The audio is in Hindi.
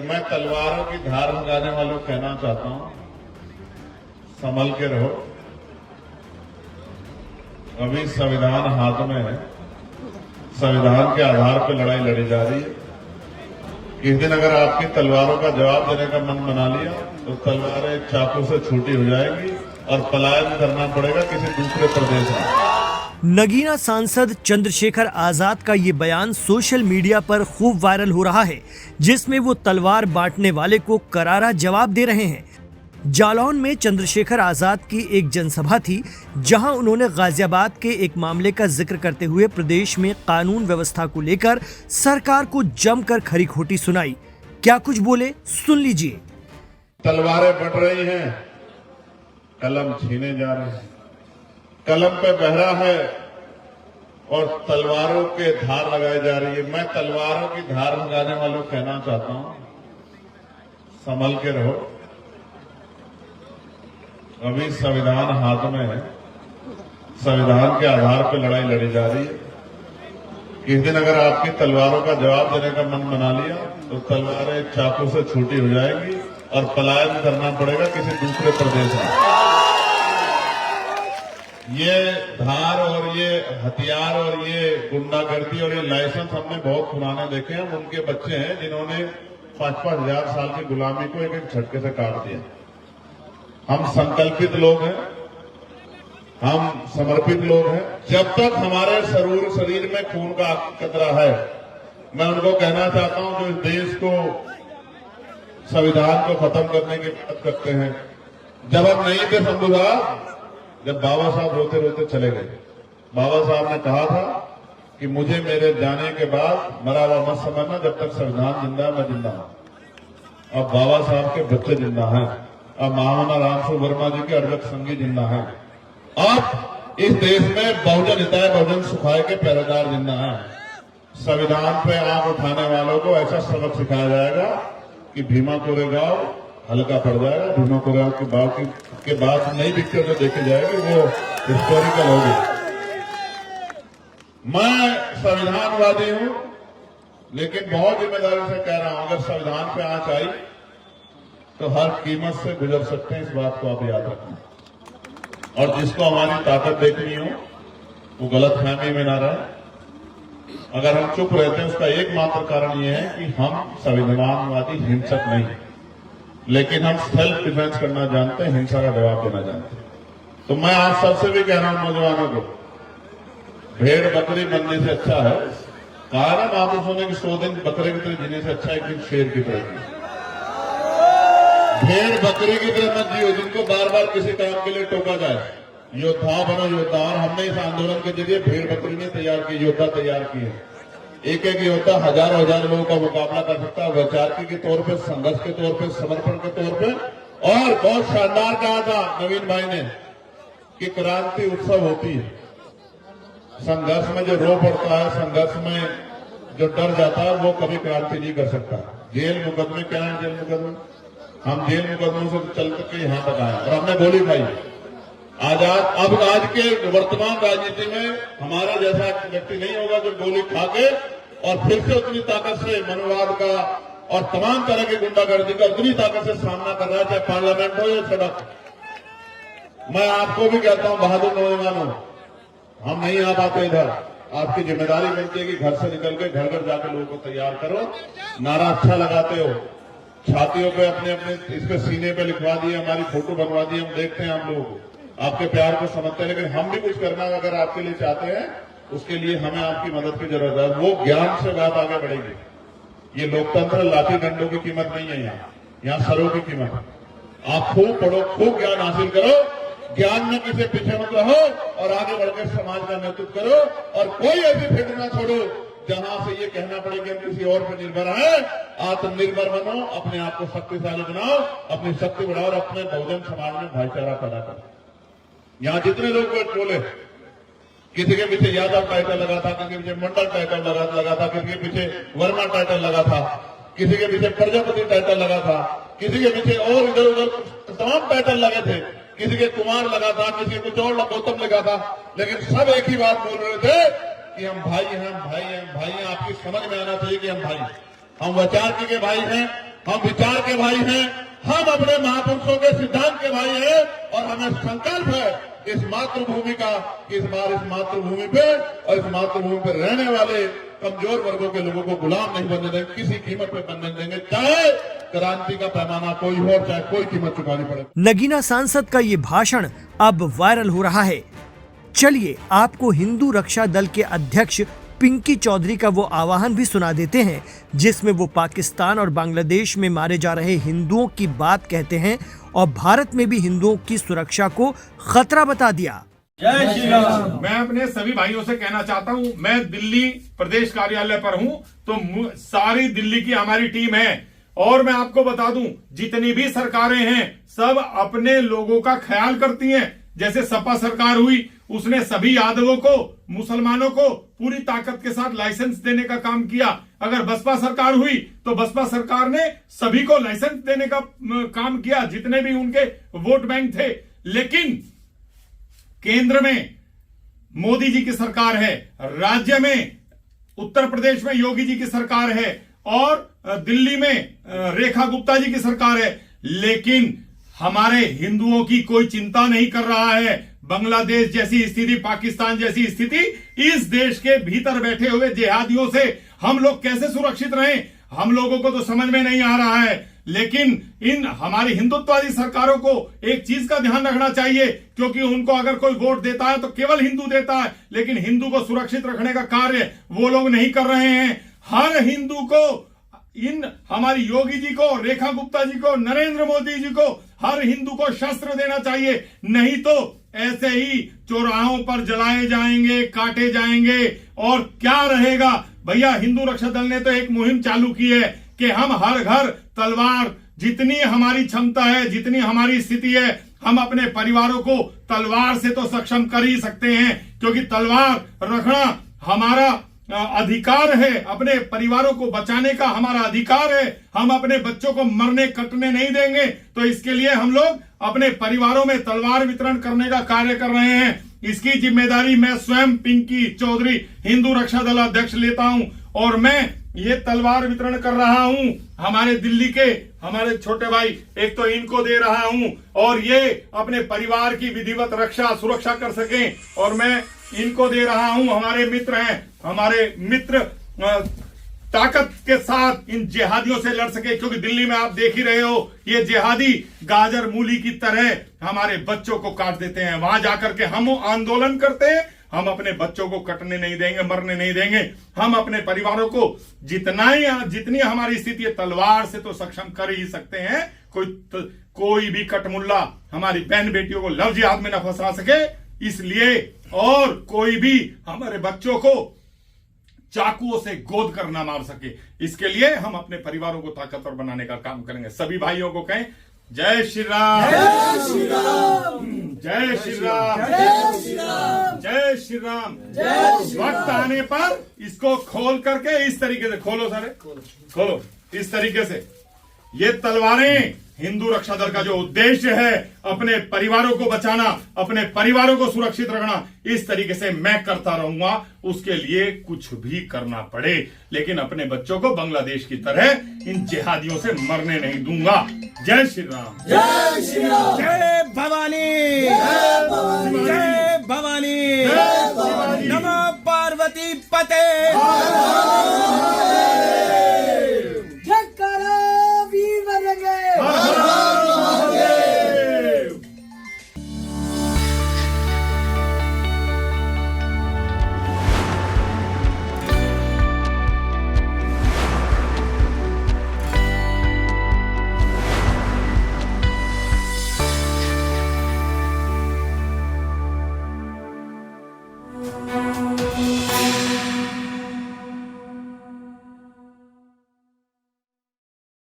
मैं तलवारों की धार लगाने वालों को कहना चाहता हूं, संभल के रहो। अभी संविधान हाथ में है, संविधान के आधार पर लड़ाई लड़ी जा रही है। किस दिन अगर आपकी तलवारों का जवाब देने का मन बना लिया तो तलवारें चाकू से छूटी हो जाएंगी और पलायन करना पड़ेगा किसी दूसरे प्रदेश में। नगीना सांसद चंद्रशेखर आजाद का ये बयान सोशल मीडिया पर खूब वायरल हो रहा है, जिसमें वो तलवार बांटने वाले को करारा जवाब दे रहे हैं। जालौन में चंद्रशेखर आजाद की एक जनसभा थी, जहां उन्होंने गाजियाबाद के एक मामले का जिक्र करते हुए प्रदेश में कानून व्यवस्था को लेकर सरकार को जमकर खरी खोटी सुनाई। क्या कुछ बोले, सुन लीजिए। तलवारें बट रही हैं, कलम छीने जा रहे हैं, कलम पे बहरा है और तलवारों के धार लगाई जा रही है। मैं तलवारों की धार लगाने वालों को कहना चाहता हूं, संभल के रहो। अभी संविधान हाथ में है, संविधान के आधार पर लड़ाई लड़ी जा रही है। किस दिन अगर आपकी तलवारों का जवाब देने का मन बना लिया तो तलवारें चाकू से छूटी हो जाएंगी और पलायन करना पड़ेगा किसी दूसरे प्रदेश में। ये धार और ये हथियार और ये गुंडागर्दी और ये लाइसेंस हमने बहुत पुराने देखे हैं। उनके बच्चे हैं जिन्होंने 5-5 हजार साल की गुलामी को एक एक झटके से काट दिया। हम संकल्पित लोग हैं, हम समर्पित लोग हैं। जब तक हमारे शरीर में खून का कतरा है, मैं उनको कहना चाहता हूं जो इस देश को, संविधान को खत्म करने की बात करते हैं। जब हम नहीं थे शंभू साहब, जब बाबा साहब रोते रोते चले गए, बाबा साहब ने कहा था कि मुझे मेरे जाने के बाद मरा हुआ मत समझना, जब तक संविधान जिंदा है मैं जिंदा हूं। अब बाबा साहब के बच्चे जिंदा हैं, अब महामना रामसु वर्मा जी के अर्जक संगी जिंदा हैं। अब इस देश में बहुजन हिताय बहुजन सुखाय के पहरेदार जिंदा हैं। संविधान पे आंख उठाने वालों को ऐसा सबक सिखाया जाएगा कि भीमा कोरेगांव हल्का पड़ जाएगा। भीमा कोरेगांव के बाद नई पिक्चर जो देखी जाएगी वो हिस्टोरिकल होगी। मैं संविधानवादी हूं, लेकिन बहुत जिम्मेदारी से कह रहा हूं, अगर संविधान पे आंच आई तो हर कीमत से गुजर सकते हैं, इस बात को आप याद रखना। और जिसको हमारी ताकत देखनी हो वो गलतफहमी में ना रहे। अगर हम चुप रहते हैं उसका एकमात्र कारण ये है कि हम संविधानवादी हिंसक नहीं, लेकिन हम सेल्फ डिफेंस करना जानते हैं, हिंसा का जवाब देना जानते हैं। तो मैं आप सबसे भी कह रहा हूं नौजवानों को, भेड़ बकरी बनने से अच्छा है, कहा ना महापुरुषों ने कि 100 दिन बकरे की तरह जीने से अच्छा एक दिन शेर की तरह जीने। भेड़ बकरी की तरह मत जियो जिनको बार बार किसी काम के लिए टोका जाए। योद्धा बनो योद्धा। और हमने इस आंदोलन के जरिए भेड़ बकरी ने तैयार की, योद्धा तैयार किए। एक एक योद्धा हजारों लोगों का मुकाबला कर सकता है, वैचारिकी के तौर पे, संघर्ष के तौर पे, समर्पण के तौर पे। और बहुत शानदार कहा था नवीन भाई ने कि क्रांति उत्सव होती है। संघर्ष में जो रो पड़ता है, संघर्ष में जो डर जाता है, वो कभी क्रांति नहीं कर सकता। जेल मुकदमे क्या है? जेल मुकदमे हम जेल मुकदमों से चल के यहां तक आए और हमने गोली खाई। अब आज के वर्तमान राजनीति में हमारा जैसा व्यक्ति नहीं होगा जो गोली खा के और फिर से उतनी ताकत से मनोवाद का और तमाम तरह की गुंडागर्दी का उतनी ताकत से सामना कर रहा है, चाहे पार्लियामेंट हो या सड़क। मैं आपको भी कहता हूं बहादुर नौजवानों, हम नहीं आ पाते इधर। आपकी जिम्मेदारी बनती है कि घर से निकल के घर घर जाकर लोगों को तैयार करो। नारा अच्छा लगाते हो, छातियों पे अपने अपने इस पे सीने पे लिखवा दिए, हमारी फोटो बनवा दी, हम देखते हैं, हम लोग आपके प्यार को समझते हैं। लेकिन हम भी कुछ करना अगर आपके लिए चाहते हैं, उसके लिए हमें आपकी मदद की जरूरत है। वो ज्ञान से बात आगे बढ़ेगी। ये लोकतंत्र लाठी डंडों की कीमत नहीं है, यहाँ सरों की कीमत है। आप खूब पढ़ो, खूब ज्ञान हासिल करो, ज्ञान में किसी पीछे मत रहो और आगे बढ़कर समाज का नेतृत्व करो। और कोई ऐसी फिक्र ना छोड़ो जहां से ये कहना पड़े कि हम किसी और पर निर्भर हैं। आत्मनिर्भर बनो, अपने आप को शक्तिशाली बनाओ, अपनी शक्ति बढ़ाओ और अपने बहुजन समाज में भाईचारा पैदा करो। यहां जितने लोग बोले, किसी के पीछे यादव टाइटल लगा था, किसी के पीछे मंडल टाइटल लगा था, किसी के पीछे वर्मा टाइटल लगा था, किसी के पीछे प्रजापति टाइटल लगा था, किसी के पीछे और इधर उधर तमाम टाइटल लगे थे, किसी के कुमार लगा था, किसी को कुछ और गौतम लगा था। लेकिन सब एक ही बात बोल रहे थे कि हम भाई हैं, भाई हैं, भाई हैं। आपकी समझ में आना चाहिए कि हम भाई हैं, हम वैचारिकी के भाई हैं, हम विचार के भाई हैं, हम अपने महापुरुषों के सिद्धांत के भाई हैं और हमें संकल्प है इस मातृभूमि का कि इस बार इस मातृभूमि पे और इस मातृभूमि पे रहने वाले कमजोर वर्गों के लोगों को गुलाम नहीं बनने देंगे, किसी कीमत पे बनने देंगे, चाहे क्रांति का पैमाना कोई हो, चाहे कोई कीमत चुकानी पड़े। नगीना सांसद का ये भाषण अब वायरल हो रहा है। चलिए आपको हिंदू रक्षा दल के अध्यक्ष पिंकी चौधरी का वो आह्वान भी सुना देते हैं जिसमें वो पाकिस्तान और बांग्लादेश में मारे जा रहे हिंदुओं की बात कहते हैं और भारत में भी हिंदुओं की सुरक्षा को खतरा बता दिया। जय श्री राम। मैं अपने सभी भाइयों से कहना चाहता हूं, मैं दिल्ली प्रदेश कार्यालय पर हूं, तो सारी दिल्ली की हमारी टीम है और मैं आपको बता दूं जितनी भी सरकारें हैं सब अपने लोगों का ख्याल करती हैं। जैसे सपा सरकार हुई, उसने सभी यादवों को, मुसलमानों को पूरी ताकत के साथ लाइसेंस देने का काम किया। अगर बसपा सरकार हुई तो बसपा सरकार ने सभी को लाइसेंस देने का काम किया, जितने भी उनके वोट बैंक थे। लेकिन केंद्र में मोदी जी की सरकार है, राज्य में उत्तर प्रदेश में योगी जी की सरकार है और दिल्ली में रेखा गुप्ता जी की सरकार है, लेकिन हमारे हिंदुओं की कोई चिंता नहीं कर रहा है। बांग्लादेश जैसी स्थिति, पाकिस्तान जैसी स्थिति, इस देश के भीतर बैठे हुए जिहादियों से हम लोग कैसे सुरक्षित रहें, हम लोगों को तो समझ में नहीं आ रहा है। लेकिन इन हमारी हिंदुत्ववादी सरकारों को एक चीज का ध्यान रखना चाहिए, क्योंकि उनको अगर कोई वोट देता है तो केवल हिंदू देता है, लेकिन हिंदू को सुरक्षित रखने का कार्य वो लोग नहीं कर रहे हैं। हर हिंदू को, इन हमारी योगी जी को, रेखा गुप्ता जी को, नरेंद्र मोदी जी को, हर हिंदू को शस्त्र देना चाहिए, नहीं तो ऐसे ही चौराहों पर जलाए जाएंगे, काटे जाएंगे और क्या रहेगा। भैया हिंदू रक्षा दल ने तो एक मुहिम चालू की है कि हम हर घर तलवार, जितनी हमारी क्षमता है, जितनी हमारी स्थिति है, हम अपने परिवारों को तलवार से तो सक्षम कर ही सकते हैं, क्योंकि तलवार रखना हमारा अधिकार है, अपने परिवारों को बचाने का हमारा अधिकार है। हम अपने बच्चों को मरने कटने नहीं देंगे, तो इसके लिए हम लोग अपने परिवारों में तलवार वितरण करने का कार्य कर रहे हैं। इसकी जिम्मेदारी मैं स्वयं पिंकी चौधरी हिंदू रक्षा दल अध्यक्ष लेता हूं और मैं ये तलवार वितरण कर रहा हूं। हमारे दिल्ली के हमारे छोटे भाई, एक तो इनको दे रहा हूं और ये अपने परिवार की विधिवत रक्षा सुरक्षा कर सकें, और मैं इनको दे रहा हूं। हमारे मित्र हैं, हमारे मित्र ताकत के साथ इन जिहादियों से लड़ सके, क्योंकि दिल्ली में आप देख ही रहे हो ये जिहादी गाजर मूली की तरह हमारे बच्चों को काट देते हैं। वहां जाकर के हम आंदोलन करते हैं, हम अपने बच्चों को कटने नहीं देंगे, मरने नहीं देंगे। हम अपने परिवारों को जितनी हमारी स्थिति है, तलवार से तो सक्षम कर ही सकते हैं। कोई भी कटमुल्ला हमारी बहन बेटियों को लव जिहाद में न फंसा सके, इसलिए, और कोई भी हमारे बच्चों को चाकुओं से गोद कर ना मार सके, इसके लिए हम अपने परिवारों को ताकतवर बनाने का काम करेंगे। सभी भाइयों को कहें जय श्री राम, जय श्री राम, जय श्री राम, जय श्री राम, जय श्री राम। वक्त आने पर इसको खोल करके इस तरीके से खोलो, सारे खोलो इस तरीके से। ये तलवारें हिंदू रक्षा दल का जो उद्देश्य है, अपने परिवारों को बचाना, अपने परिवारों को सुरक्षित रखना, इस तरीके से मैं करता रहूंगा। उसके लिए कुछ भी करना पड़े, लेकिन अपने बच्चों को बांग्लादेश की तरह इन जिहादियों से मरने नहीं दूंगा। जय श्री राम, जय श्री राम, जय भवानी, जय भवानी, जय भवानी, नमो पार्वती पते। जयकारा वीर बजरंगे।